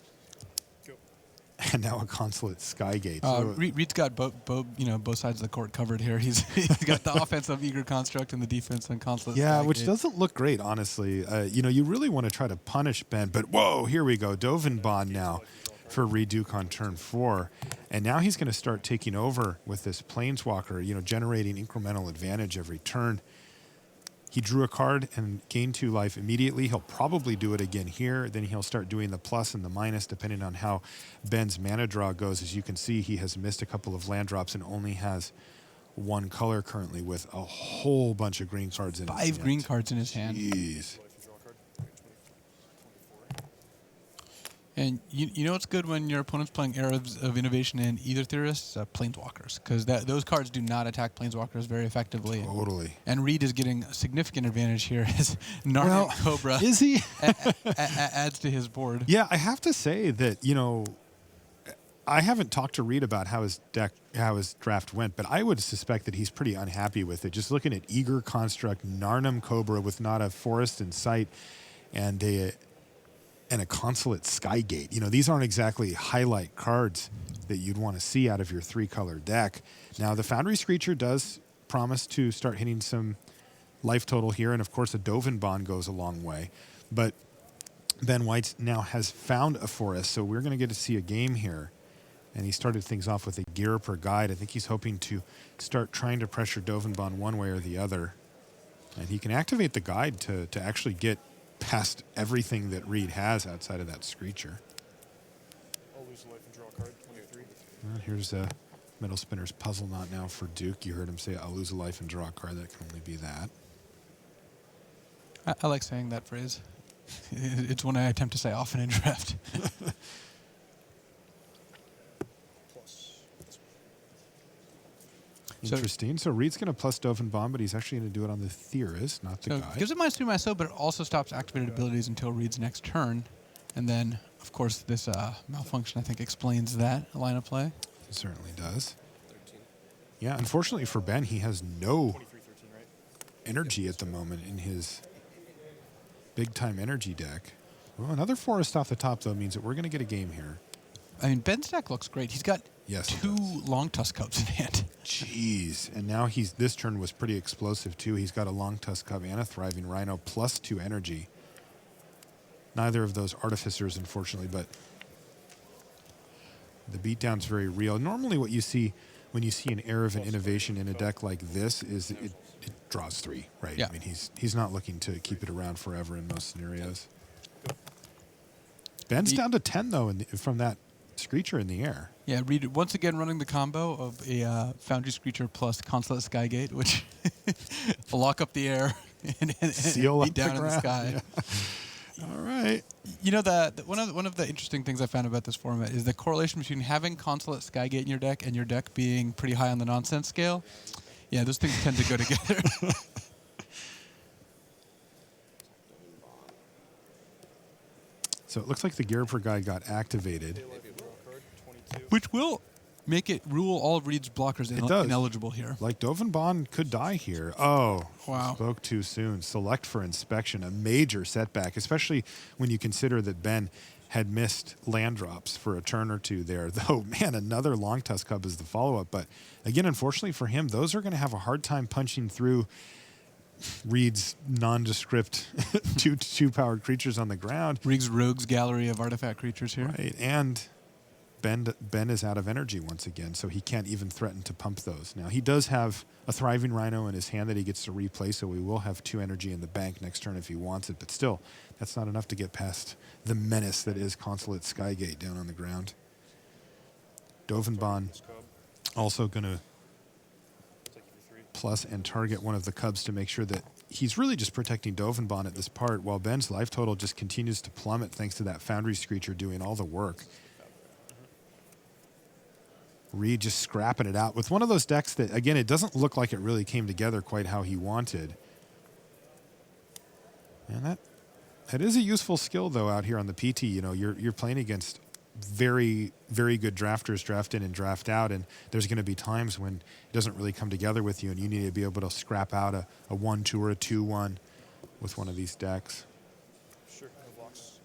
And now a Consulate Skygate. Reed's got both sides of the court covered here. He's got the offensive Eager Construct and the defense on Consulate. Yeah, Skygate. which doesn't look great, honestly. You really want to try to punish Ben, but whoa, here we go. Dovinbon now for Reed Duke on turn 4. And now he's going to start taking over with this Planeswalker, generating incremental advantage every turn. He drew a card and gained 2 life immediately. He'll probably do it again here. Then he'll start doing the plus and the minus depending on how Ben's mana draw goes. As you can see, he has missed a couple of land drops and only has 1 color currently with a whole bunch of green cards in his hand. 5 green cards in his hand. Jeez. And you know what's good when your opponent's playing Eras of Innovation and Ether Theorists? Planeswalkers. Because those cards do not attack Planeswalkers very effectively. Totally. And Reed is getting a significant advantage here as Narnia Cobra Is he? adds to his board. Yeah, I have to say that, I haven't talked to Reed about how his draft went, but I would suspect that he's pretty unhappy with it. Just looking at Eager Construct, Narnum Cobra with not a forest in sight, and a Consulate Skygate. These aren't exactly highlight cards that you'd want to see out of your 3-color deck. Now, the Foundry Screecher does promise to start hitting some life total here, and of course, a Dovinbon goes a long way. But Ben White now has found a forest, so we're going to get to see a game here. And he started things off with a Gear per Guide. I think he's hoping to start trying to pressure Dovinbon one way or the other. And he can activate the guide to actually get past everything that Reed has outside of that Screecher. I'll lose a life and draw a card, 23. Well, here's Metal Spinner's Puzzle Knot now for Duke. You heard him say, I'll lose a life and draw a card. That can only be that. I like saying that phrase. It's one I attempt to say often in draft. Interesting. So Reed's going to plus Dovinbon, but he's actually going to do it on the Theorist, not the So guide. gives it -2, -0, but it also stops activated abilities until Reed's next turn. And then, of course, this malfunction, I think, explains that line of play. It certainly does. 13. Yeah, unfortunately for Ben, he has no energy at the moment in his big-time energy deck. Well, another forest off the top, though, means that we're going to get a game here. I mean, Ben's deck looks great. He's got Yes, it 2 does. Long Tusk Cubs in hand. Jeez. And now this turn was pretty explosive, too. He's got a Long Tusk Cub and a Thriving Rhino plus 2 energy. Neither of those Artificers, unfortunately, but the beatdown's very real. Normally what you see when you see an Era of an Innovation in a deck like this is it draws 3, right? Yeah. I mean, he's not looking to keep it around forever in most scenarios. Ben's down to 10, though, from that Screecher in the air. Yeah, Reed once again running the combo of a Foundry Screecher plus Consulate Skygate, which lock up the air and Seal beat up the down in the ground. sky. Yeah. All right. You know, one of the interesting things I found about this format is the correlation between having Consulate Skygate in your deck and your deck being pretty high on the nonsense scale. Yeah, those things tend to go together. So it looks like the gear per guide got activated. Which will make it rule all of Reed's blockers ineligible here. Like Dovenbon could die here. Oh, wow. Spoke too soon. Select for inspection, a major setback, especially when you consider that Ben had missed land drops for a turn or two there. Though, man, another long tusk cub is the follow-up. But again, unfortunately for him, those are going to have a hard time punching through Reed's nondescript two-powered creatures on the ground. Reed's rogues gallery of artifact creatures here. Right, and Ben is out of energy once again, so he can't even threaten to pump those. Now, he does have a thriving Rhino in his hand that he gets to replay, so we will have 2 energy in the bank next turn if he wants it. But still, that's not enough to get past the menace that is Consulate Skygate down on the ground. Dovenbon also going to plus and target one of the cubs to make sure that he's really just protecting Dovenbon at this part, while Ben's life total just continues to plummet thanks to that Foundry Screecher doing all the work. Reed just scrapping it out with one of those decks that, again, it doesn't look like it really came together quite how he wanted. And that is a useful skill, though, out here on the PT. You know, you're playing against very, very good drafters, draft in and draft out, and there's going to be times when it doesn't really come together with you, and you need to be able to scrap out a 1-2 or a 2-1 with one of these decks. Sure, no blocks.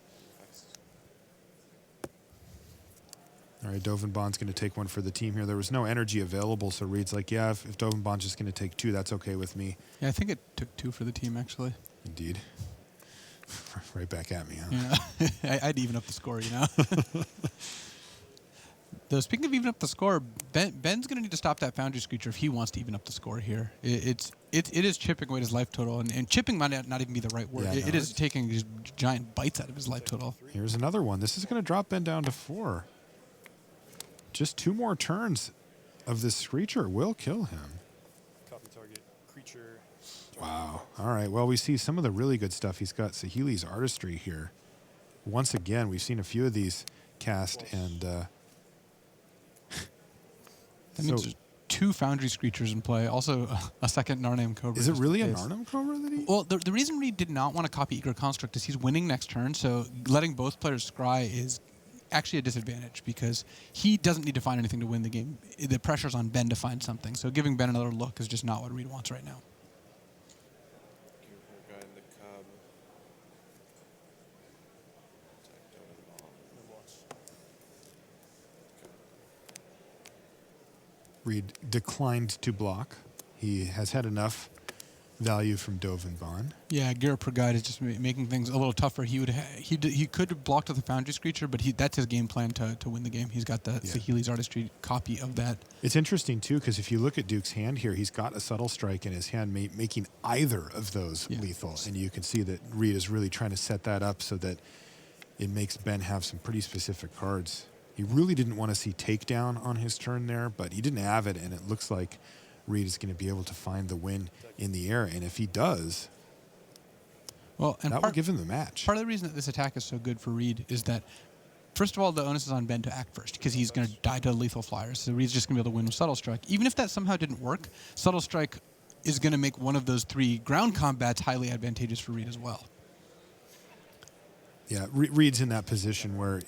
All right, Dovenbon's going to take one for the team here. There was no energy available, so Reed's like, yeah, if Dovenbon's just going to take 2, that's okay with me. Yeah, I think it took 2 for the team, actually. Indeed. Right back at me, huh? Yeah, I'd even up the score, you know. Though, speaking of even up the score, Ben's going to need to stop that Foundry Screecher if he wants to even up the score here. It is chipping away his life total, and chipping might not even be the right word. Yeah, it is taking these giant bites out of his life total. Here's another one. This is going to drop Ben down to 4. Just 2 more turns of this Screecher will kill him. Copy target creature. Wow. All right. Well, we see some of the really good stuff. He's got Saheeli's Artistry here. Once again, we've seen a few of these cast, and that means there's 2 Foundry Screechers in play. Also, a second Narnam Cobra. Is it really a Narnam Cobra that he? Well, the reason Reed did not want to copy Eager Construct is he's winning next turn, so letting both players scry is actually a disadvantage because he doesn't need to find anything to win the game. The pressure's on Ben to find something, so giving Ben another look is just not what Reed wants right now. Guy in the cub. No blocks. Reed declined to block. He has had enough value from Dovenbon. Yeah, Gear per guide is just making things a little tougher. He could have blocked with the Foundry Screecher, but that's his game plan to win the game. He's got the Saheeli's Artistry copy of that. It's interesting, too, because if you look at Duke's hand here, he's got a Subtle Strike in his hand, making either of those lethal. And you can see that Reed is really trying to set that up so that it makes Ben have some pretty specific cards. He really didn't want to see Takedown on his turn there, but he didn't have it, and it looks like Reed is going to be able to find the win in the air. And if he does, well, and that will give him the match. Part of the reason that this attack is so good for Reed is that, first of all, the onus is on Ben to act first because he's going to die to lethal flyers. So Reed's just going to be able to win with Subtle Strike. Even if that somehow didn't work, Subtle Strike is going to make one of those 3 ground combats highly advantageous for Reed as well. Yeah, Reed's in that position where...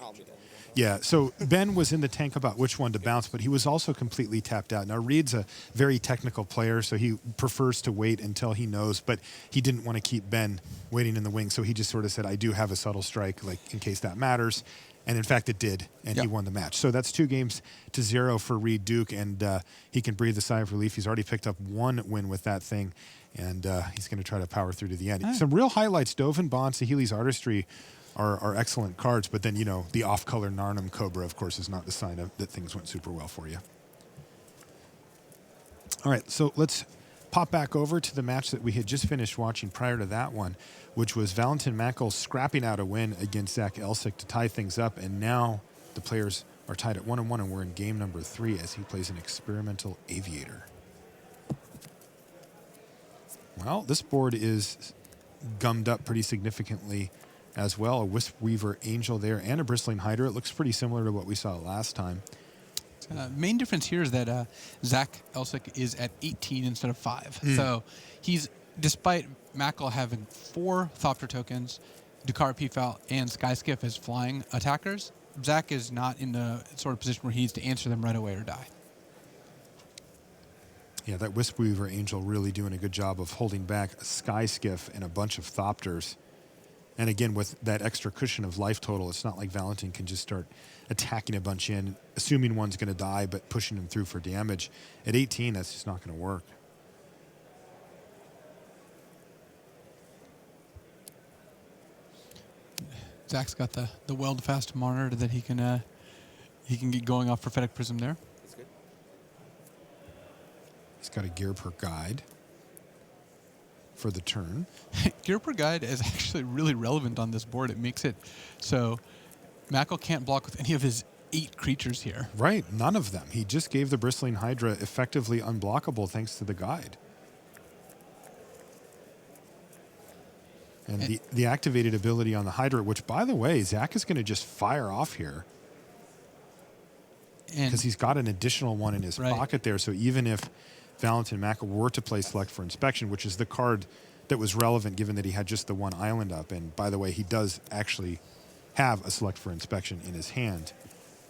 Yeah, so Ben was in the tank about which one to bounce, but he was also completely tapped out. Now, Reed's a very technical player, so he prefers to wait until he knows, but he didn't want to keep Ben waiting in the wings, so he just sort of said, I do have a Subtle Strike, like, in case that matters. And, in fact, it did, and he won the match. So that's 2-0 for Reed Duke, and he can breathe a sigh of relief. He's already picked up 1 win with that thing, and he's going to try to power through to the end. Some real highlights, Dovenbon, Saheeli's Artistry, are excellent cards, but then, you know, the off-color Narnam Cobra, of course, is not the sign of that things went super well for you. All right, so let's pop back over to the match that we had just finished watching prior to that one, which was Valentin Mackel scrapping out a win against Zach Elsick to tie things up, and now the players are tied at 1-1, and we're in game number 3 as he plays an Experimental Aviator. Well, this board is gummed up pretty significantly as well. A Wisp Weaver Angel there and a Bristling Hydra. It looks pretty similar to what we saw last time. Main difference here is that Zach Elsick is at 18 instead of 5. So he's, despite Mackel having 4 Thopter tokens, Dukar, Peafowl, and Skyskiff as flying attackers, Zach is not in the sort of position where he needs to answer them right away or die. Yeah, that Wispweaver Angel really doing a good job of holding back a Skyskiff and a bunch of Thopters. And again, with that extra cushion of life total, it's not like Valentin can just start attacking a bunch in, assuming one's going to die, but pushing them through for damage. At 18, that's just not going to work. Zach's got the weld-fast monitor that he can get going off Prophetic Prism there. That's good. He's got a gear per guide for the turn. Gear per guide is actually really relevant on this board. It makes it so Mackel can't block with any of his 8 creatures here. Right, none of them. He just gave the Bristling Hydra effectively unblockable thanks to the guide. And the activated ability on the Hydra, which, by the way, Zach is going to just fire off here. Because he's got an additional one in his pocket there. So even if Valentin Mackel were to play Select for Inspection, which is the card that was relevant given that he had just the one island up. And by the way, he does actually have a Select for Inspection in his hand,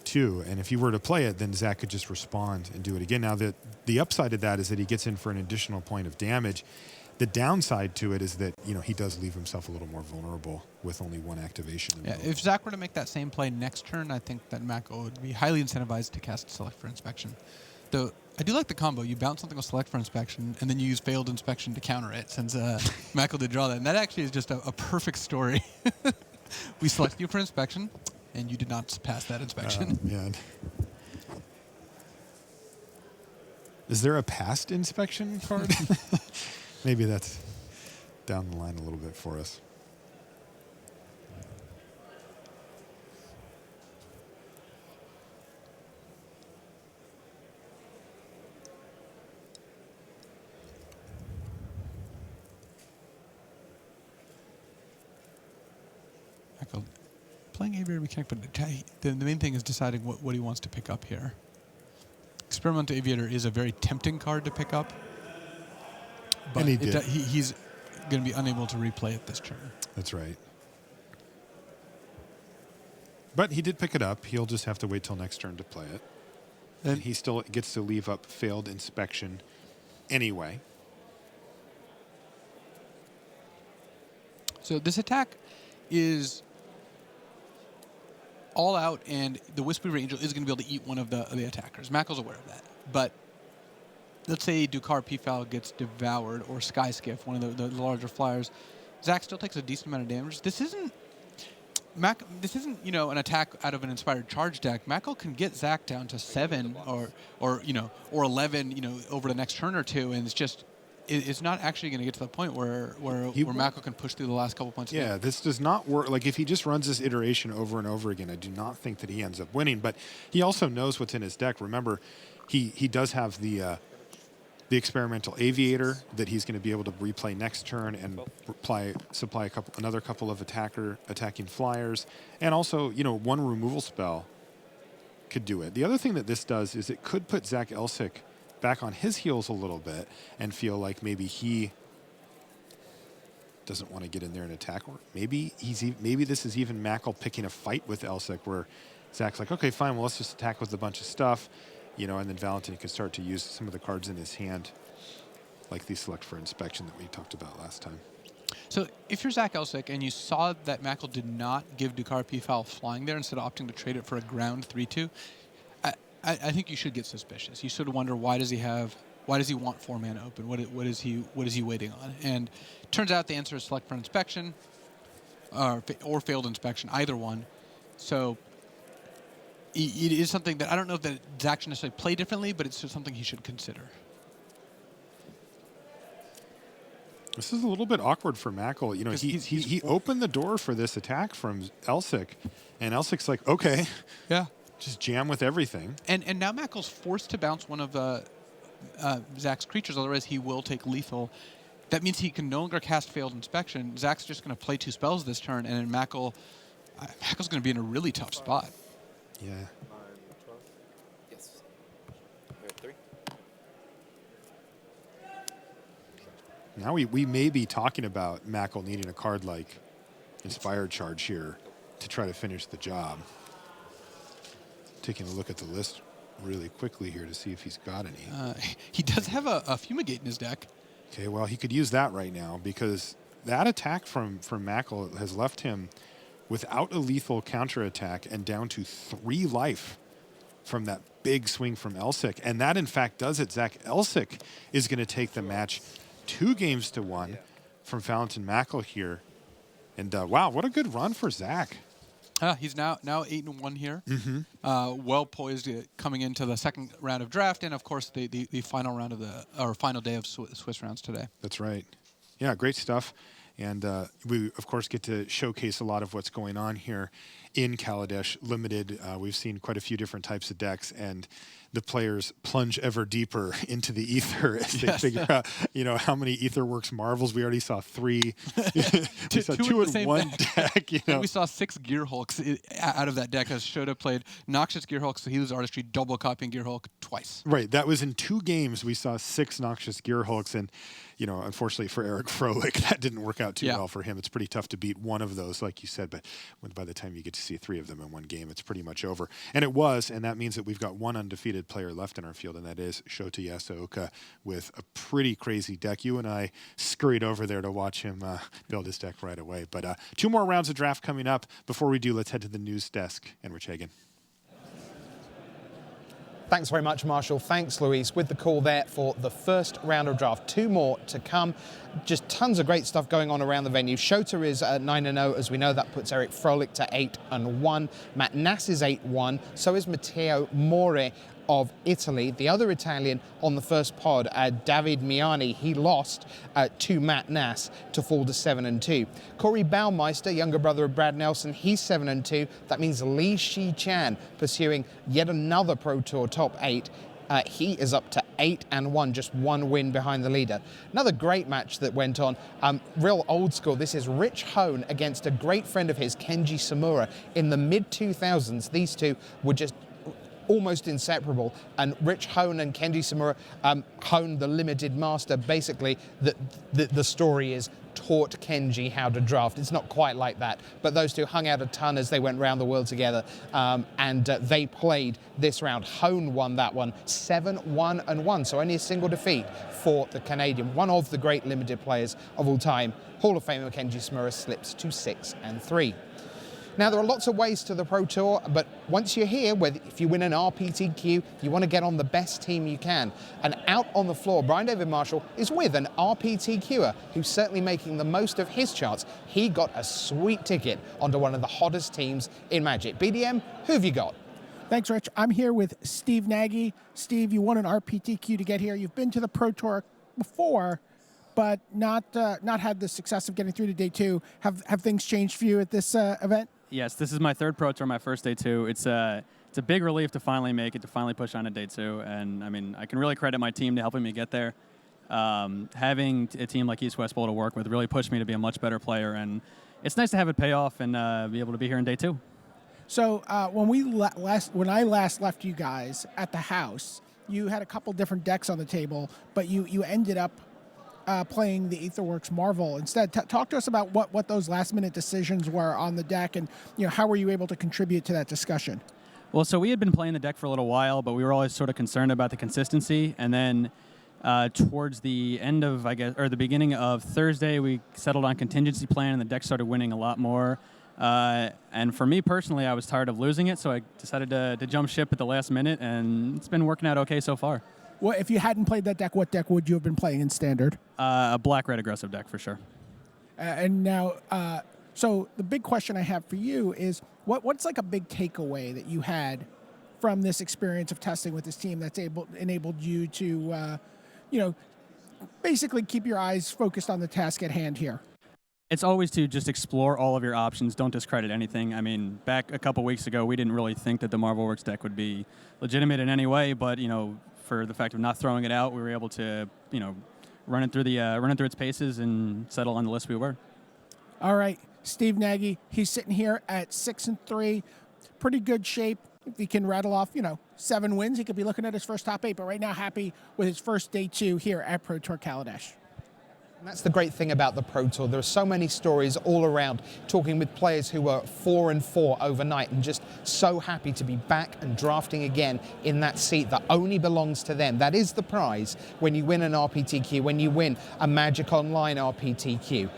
too. And if he were to play it, then Zach could just respond and do it again. Now, the upside of that is that he gets in for an additional point of damage. The downside to it is that, he does leave himself a little more vulnerable with only one activation. Yeah, if Zach were to make that same play next turn, I think that Mackel would be highly incentivized to cast Select for Inspection. Though I do like the combo. You bounce something with Select for Inspection, and then you use Failed Inspection to counter it, since Mackel did draw that. And that actually is just a perfect story. We select you for Inspection, and you did not pass that inspection. Man. Is there a past inspection card? Maybe that's down the line a little bit for us. Playing Aviator Mechanic, but the main thing is deciding what he wants to pick up here. Experimental Aviator is a very tempting card to pick up. But and he's going to be unable to replay it this turn. That's right. But he did pick it up. He'll just have to wait till next turn to play it. And he still gets to leave up Failed Inspection anyway. So this attack is all out, and the Wispweaver Angel is going to be able to eat one of the attackers. Mackel's aware of that. But let's say Dukar Peafowl gets devoured, or Skyskiff, one of the larger flyers. Zach still takes a decent amount of damage. This isn't an attack out of an Inspired Charge deck. Mackel can get Zach down to 7 or 11 over the next turn or two, and it's not actually going to get to the point where Mackel can push through the last couple points. Yeah, this does not work. Like, if he just runs this iteration over and over again, I do not think that he ends up winning. But he also knows what's in his deck. Remember, he does have the Experimental Aviator that he's going to be able to replay next turn and supply another couple of attacking flyers, and also one removal spell could do it. The other thing that this does is it could put Zach Elsick back on his heels a little bit and feel like maybe he doesn't want to get in there and attack, or maybe this is even Mackel picking a fight with Elsick where Zach's like, okay, fine, well, let's just attack with a bunch of stuff. And then Valentin can start to use some of the cards in his hand, like the Select for Inspection that we talked about last time. So if you're Zach Elsick and you saw that Mackel did not give Dukar Peafowl flying there instead of opting to trade it for a ground 3/2, I think you should get suspicious. You sort of wonder, why does he want 4 mana open? What is he waiting on? And it turns out the answer is Select for Inspection or Failed Inspection, either one. So it is something that I don't know that Zach should necessarily play differently, but it's something he should consider. This is a little bit awkward for Mackel. He opened the door for this attack from Elsick, and Elsick's like, okay, yeah, just jam with everything. And now Mackel's forced to bounce one of Zach's creatures, otherwise he will take lethal. That means he can no longer cast Failed Inspection. Zach's just going to play 2 spells this turn, and then Mackel's going to be in a really tough spot. Yeah. Yes. We're at 3. Now we may be talking about Mackel needing a card like inspired charge here to try to finish the job. Taking a look at the list really quickly here to see if he's got any. He does have a Fumigate in his deck. Okay, well, he could use that right now because that attack from Mackle has left him without a lethal counterattack and down to 3 life from that big swing from Elsick. And that, in fact, does it. Zach Elsick is going to take the match 2-1 from Valentin Mackle here. And, wow, what a good run for Zach. He's now 8-1 here. Well poised coming into the second round of draft, and of course the final round of final day of Swiss rounds today. That's right. Yeah, great stuff. And we of course get to showcase a lot of what's going on here in Kaladesh Limited. We've seen quite a few different types of decks, and the players plunge ever deeper into the ether as they figure out, how many Etherworks Marvels. We already saw 3. We saw 2 in one deck. We saw 6 Gear Hulks out of that deck as Shota played Noxious Gear Hulk, so he was Artistry, double copying Gear Hulk twice. Right. That was in 2 games. We saw 6 Noxious Gear Hulks, and unfortunately for Eric Froehlich, that didn't work out too well for him. It's pretty tough to beat one of those, like you said, but by the time you get to see 3 of them in one game, it's pretty much over. And it was, and that means that we've got one undefeated player left in our field, and that is Shota Yasooka with a pretty crazy deck. You and I scurried over there to watch him build his deck right away. But 2 more rounds of draft coming up. Before we do, let's head to the news desk and Rich Hagan. Thanks very much, Marshall. Thanks, Luis, with the call there for the first round of draft. 2 more to come. Just tons of great stuff going on around the venue. Shota is 9-0, as we know. That puts Eric Froehlich to 8-1. Matt Nass is 8-1. So is Matteo More of Italy. The other Italian on the first pod, David Miani, he lost to Matt Nass to fall to 7-2. Corey Baumeister, younger brother of Brad Nelson, he's 7-2. That means Li Shi-chan pursuing yet another Pro Tour top 8. He is up to 8-1, just 1 win behind the leader. Another great match that went on, real old school. This is Rich Hone against a great friend of his, Kenji Samura. In the mid-2000s, these two were just almost inseparable, and Rich Hone and Kenji Samura, Hone, the limited master, basically the story is taught Kenji how to draft. It's not quite like that, but those two hung out a ton as they went around the world together, and they played this round. Hone won that one 7-1-1, so only a single defeat for the Canadian, one of the great limited players of all time. Hall of Famer Kenji Samura slips to 6-3. Now, there are lots of ways to the Pro Tour, but once you're here, if you win an RPTQ, you want to get on the best team you can. And out on the floor, Brian David Marshall is with an RPTQer who's certainly making the most of his chance. He got a sweet ticket onto one of the hottest teams in Magic. BDM, who have you got? Thanks, Rich. I'm here with Steve Nagy. Steve, you won an RPTQ to get here. You've been to the Pro Tour before, but not had the success of getting through to day 2. Have things changed for you at this event? Yes, this is my 3rd Pro Tour, my first day 2. It's a big relief to finally make it, to finally push on to day 2. And I mean, I can really credit my team to helping me get there. Having a team like East West Bowl to work with really pushed me to be a much better player. And it's nice to have it pay off and be able to be here in day 2. So when I last left you guys at the house, you had a couple different decks on the table, but you ended up playing the Etherworks Marvel instead. Talk to us about what those last-minute decisions were on the deck, and how were you able to contribute to that discussion? Well, so we had been playing the deck for a little while, but we were always sort of concerned about the consistency. And then towards the end of, or the beginning of Thursday, we settled on contingency plan, and the deck started winning a lot more. And for me personally, I was tired of losing it, so I decided to jump ship at the last minute, and it's been working out okay so far. Well, if you hadn't played that deck, what deck would you have been playing in Standard? A black-red aggressive deck, for sure. And now, so the big question I have for you is, what's like a big takeaway that you had from this experience of testing with this team that's enabled you to, basically keep your eyes focused on the task at hand here? It's always to just explore all of your options. Don't discredit anything. I mean, back a couple weeks ago, we didn't really think that the Marvelworks deck would be legitimate in any way, but, for the fact of not throwing it out, we were able to, run it through its paces and settle on the list we were. All right, Steve Nagy, he's sitting here at 6-3, pretty good shape. If he can rattle off, 7 wins, he could be looking at his first top 8. But right now, happy with his first day 2 here at Pro Tour Kaladesh. That's the great thing about the Pro Tour. There are so many stories all around, talking with players who were 4-4 overnight and just so happy to be back and drafting again in that seat that only belongs to them. That is the prize when you win an RPTQ, when you win a Magic Online RPTQ.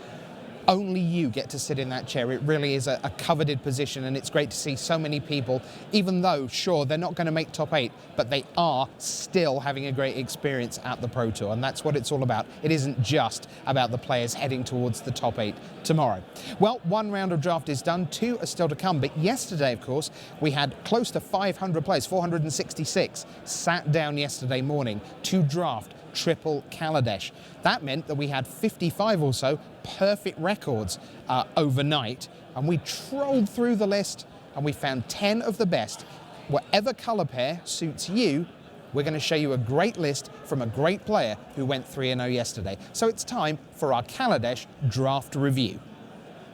Only you get to sit in that chair. It really is a coveted position, and it's great to see so many people, even though, sure, they're not going to make top 8, but they are still having a great experience at the Pro Tour, and that's what it's all about. It isn't just about the players heading towards the top 8 tomorrow. Well, one round of draft is done, 2 are still to come, but yesterday, of course, we had close to 500 players, 466, sat down yesterday morning to draft triple Kaladesh. That meant that we had 55 or so perfect records overnight, and we trolled through the list and we found 10 of the best. Whatever colour pair suits you, we're going to show you a great list from a great player who went 3-0 yesterday. So it's time for our Kaladesh draft review.